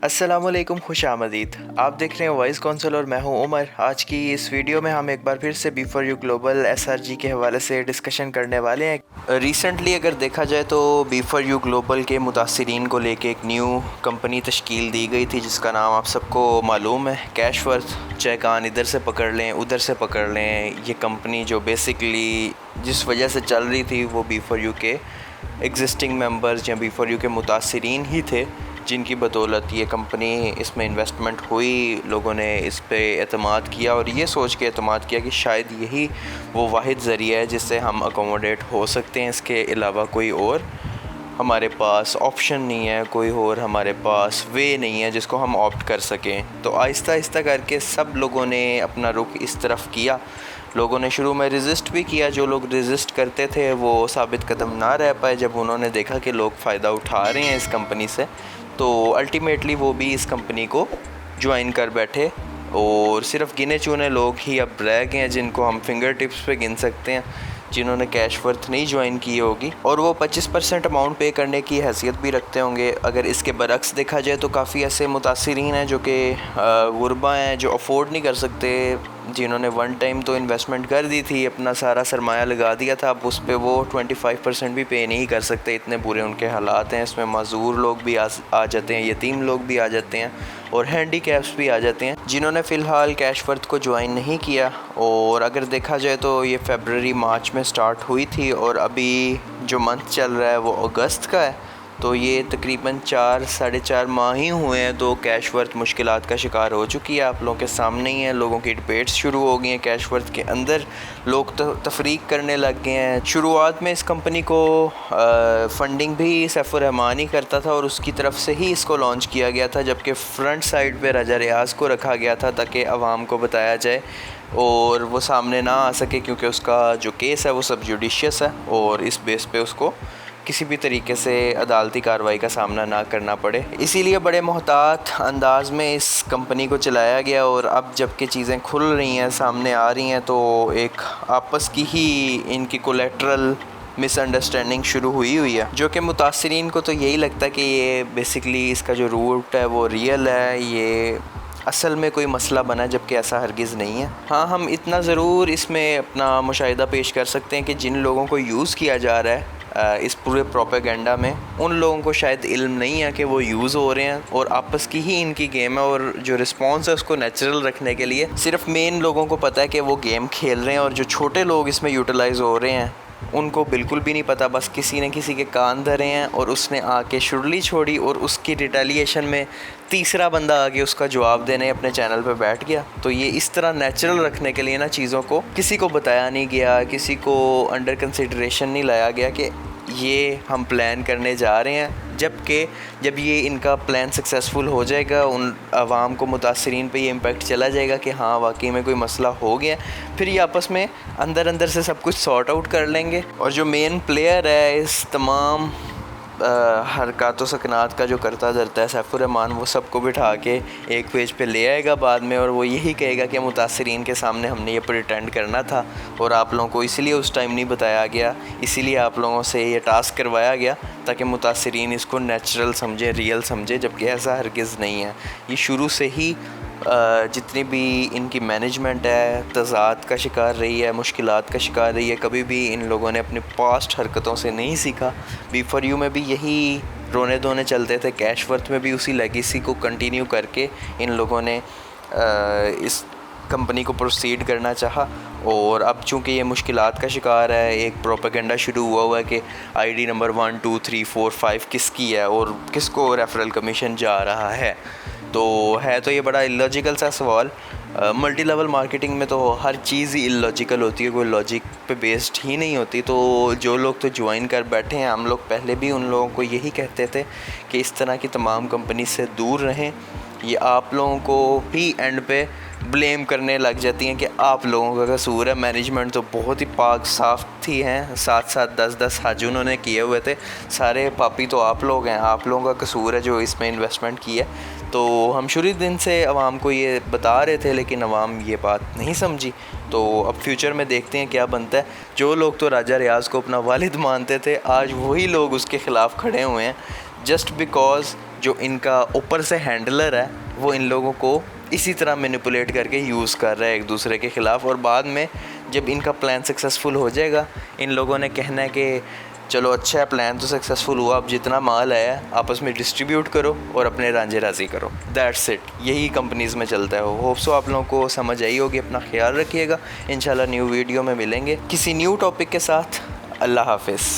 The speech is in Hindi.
अस्सलामुअलैकुम, खुश आमदीद। आप देख रहे हैं वॉइस काउंसिल और मैं हूं उमर। आज की इस वीडियो में हम एक बार फिर से B4U ग्लोबल SRG के हवाले से डिस्कशन करने वाले हैं। रिसेंटली अगर देखा जाए तो B4U ग्लोबल के मुतासिरीन को लेके एक न्यू कंपनी तश्कील दी गई थी जिसका नाम आप सबको मालूम है, कैशवर्थ। चाहे कान इधर से पकड़ लें उधर से पकड़ लें, ये कंपनी जो बेसिकली जिस वजह से चल रही थी वो B4U के एग्जिस्टिंग मेंबर्स या B4U के मुतासिरीन ही थे जिनकी बदौलत ये कंपनी इसमें इन्वेस्टमेंट हुई। लोगों ने इस पे एतमाद किया और ये सोच के एतमाद किया कि शायद यही वो वाहिद ज़रिया है जिससे हम अकोमोडेट हो सकते हैं। इसके अलावा कोई और हमारे पास ऑप्शन नहीं है, कोई और हमारे पास वे नहीं है जिसको हम ऑप्ट कर सकें। तो आहिस्ता आहिस्ता करके सब लोगों ने अपना रुख इस तरफ किया। लोगों ने शुरू में रेजिस्ट भी किया। जो लोग रेजिस्ट करते थे वो साबित कदम ना रह पाए जब उन्होंने देखा कि लोग फ़ायदा उठा रहे हैं इस कंपनी से। तो अल्टीमेटली वो भी इस कंपनी को ज्वाइन कर बैठे और सिर्फ गिने चुने लोग ही अब रह गए हैं जिनको हम फिंगर टिप्स पे गिन सकते हैं जिन्होंने कैशवर्थ नहीं ज्वाइन की होगी, और वो 25% अमाउंट पे करने की हैसियत भी रखते होंगे। अगर इसके बरक्स देखा जाए तो काफ़ी ऐसे मुतासिरीन हैं जो कि गुरबा हैं, जो अफोर्ड नहीं कर सकते, जिन्होंने वन टाइम तो इन्वेस्टमेंट कर दी थी, अपना सारा सरमाया लगा दिया था, अब उस पर वो 25% भी पे नहीं कर सकते। इतने बुरे उनके हालात हैं। इसमें मज़दूर लोग भी आ जाते हैं, यतीम लोग भी आ जाते हैं और हैंडीकैप्स भी आ जाते हैं जिन्होंने फ़िलहाल कैशवर्थ को ज्वाइन नहीं किया। और अगर देखा जाए तो ये फ़रवरी मार्च में स्टार्ट हुई थी और अभी जो मंथ चल रहा है वो अगस्त का है। तो ये तकरीबन 4-4.5 माह ही हुए हैं तो कैशवर्थ मुश्किलात का शिकार हो चुकी है। आप लोगों के सामने ही है, लोगों की डिबेट्स शुरू हो गई हैं कैशवर्थ के अंदर। लोग तफरीक करने लग गए हैं। शुरुआत में इस कंपनी को फंडिंग भी सैफुर रहमान ही करता था और उसकी तरफ से ही इसको लॉन्च किया गया था, जबकि फ्रंट साइड पे राजा रियाज़ को रखा गया था ताकि आवाम को बताया जाए और वो सामने ना आ सके क्योंकि उसका जो केस है वो सब जुडिशियस है और इस बेस पे उसको किसी भी तरीके से अदालती कार्रवाई का सामना ना करना पड़े। इसीलिए बड़े मोहतात अंदाज में इस कंपनी को चलाया गया। और अब जबकि चीज़ें खुल रही हैं, सामने आ रही हैं, तो एक आपस की ही इनकी कोलेट्रल मिसअंडरस्टैंडिंग शुरू हुई है जो कि मुतासिरीन को तो यही लगता है कि ये बेसिकली इसका जो रूट है वो रियल है, ये असल में कोई मसला बना, जबकि ऐसा हरगिज़ नहीं है। हाँ, हम इतना ज़रूर इसमें अपना मुशाहिदा पेश कर सकते हैं कि जिन लोगों को यूज़ किया जा रहा है इस पूरे प्रोपेगेंडा में, उन लोगों को शायद इल्म नहीं है कि वो यूज़ हो रहे हैं और आपस की ही इनकी गेम है। और जो रिस्पॉन्स है उसको नेचुरल रखने के लिए सिर्फ मेन लोगों को पता है कि वो गेम खेल रहे हैं, और जो छोटे लोग इसमें यूटिलाइज़ हो रहे हैं उनको बिल्कुल भी नहीं पता। बस किसी ने किसी के कान धरे हैं और उसने आके शुरली छोड़ी और उसकी रिटेलिएशन में तीसरा बंदा आके उसका जवाब देने अपने चैनल पे बैठ गया। तो ये इस तरह नेचुरल रखने के लिए ना चीज़ों को किसी को बताया नहीं गया, किसी को अंडर कंसिडरेशन नहीं लाया गया कि ये हम प्लान करने जा रहे हैं। जबकि जब ये इनका प्लान सक्सेसफुल हो जाएगा, उन आवाम को मुतासिरीन पे ये इम्पेक्ट चला जाएगा कि हाँ वाकई में कोई मसला हो गया, फिर ये आपस में अंदर अंदर से सब कुछ सॉर्ट आउट कर लेंगे। और जो मेन प्लेयर है इस तमाम हरकत व सकनात का, जो करता धरता है सैफुर रहमान, वो सबको बिठा के एक पेज पे ले आएगा बाद में और वो यही कहेगा कि मुतासिरीन के सामने हमने ये प्रिटेंड करना था और आप लोगों को इसलिए उस टाइम नहीं बताया गया, इसीलिए आप लोगों से ये टास्क करवाया गया ताकि मुतासिरीन इसको नेचुरल समझे, रियल समझे, जबकि ऐसा हरगिज़ नहीं है। ये शुरू से ही जितनी भी इनकी मैनेजमेंट है तज़ाद का शिकार रही है, मुश्किलात का शिकार रही है। कभी भी इन लोगों ने अपने पास्ट हरकतों से नहीं सीखा। B4U में भी यही रोने धोने चलते थे, कैशवर्थ में भी उसी लेगेसी को कंटिन्यू करके इन लोगों ने इस कंपनी को प्रोसीड करना चाहा। और अब चूँकि ये मुश्किलात का शिकार है, एक प्रोपेगेंडा शुरू हुआ है कि ID नंबर 1 2 3 4 5 किसकी है और किसको रेफरल कमीशन जा रहा है। तो ये बड़ा इलॉजिकल सा सवाल। मल्टी लेवल मार्केटिंग में तो हर चीज़ ही इलॉजिकल होती है, कोई लॉजिक पे बेस्ड ही नहीं होती। तो जो लोग तो ज्वाइन कर बैठे हैं, हम लोग पहले भी उन लोगों को यही कहते थे कि इस तरह की तमाम कंपनी से दूर रहें। ये आप लोगों को ही एंड पे ब्लेम करने लग जाती हैं कि आप लोगों का कसूर है। मैनेजमेंट तो बहुत ही पाक साफ थी हैं, 7-7 10-10 हज उन्होंने किए हुए थे, सारे पापी तो आप लोग हैं, आप लोगों का कसूर है जो इसमें इन्वेस्टमेंट की है। तो हम शुरू दिन से आवाम को ये बता रहे थे लेकिन आवाम ये बात नहीं समझी। तो अब फ्यूचर में देखते हैं क्या बनता है। जो लोग तो राजा रियाज़ को अपना वालिद मानते थे, आज वही लोग उसके ख़िलाफ़ खड़े हुए हैं जस्ट बिकॉज़ जो इनका ऊपर से हैंडलर है वो इन लोगों को इसी तरह मैनिपुलेट करके यूज़ कर रहा है एक दूसरे के ख़िलाफ़। और बाद में जब इनका प्लान सक्सेसफुल हो जाएगा, इन लोगों ने कहना है कि चलो अच्छा है, प्लान तो सक्सेसफुल हुआ, अब जितना माल आया आपस में डिस्ट्रीब्यूट करो और अपने रांझे राज़ी करो। दैट्स इट, यही कंपनीज़ में चलता है। होप सो आप लोगों को समझ आई होगी। अपना ख्याल रखिएगा। इंशाल्लाह न्यू वीडियो में मिलेंगे किसी न्यू टॉपिक के साथ। अल्लाह हाफिज़।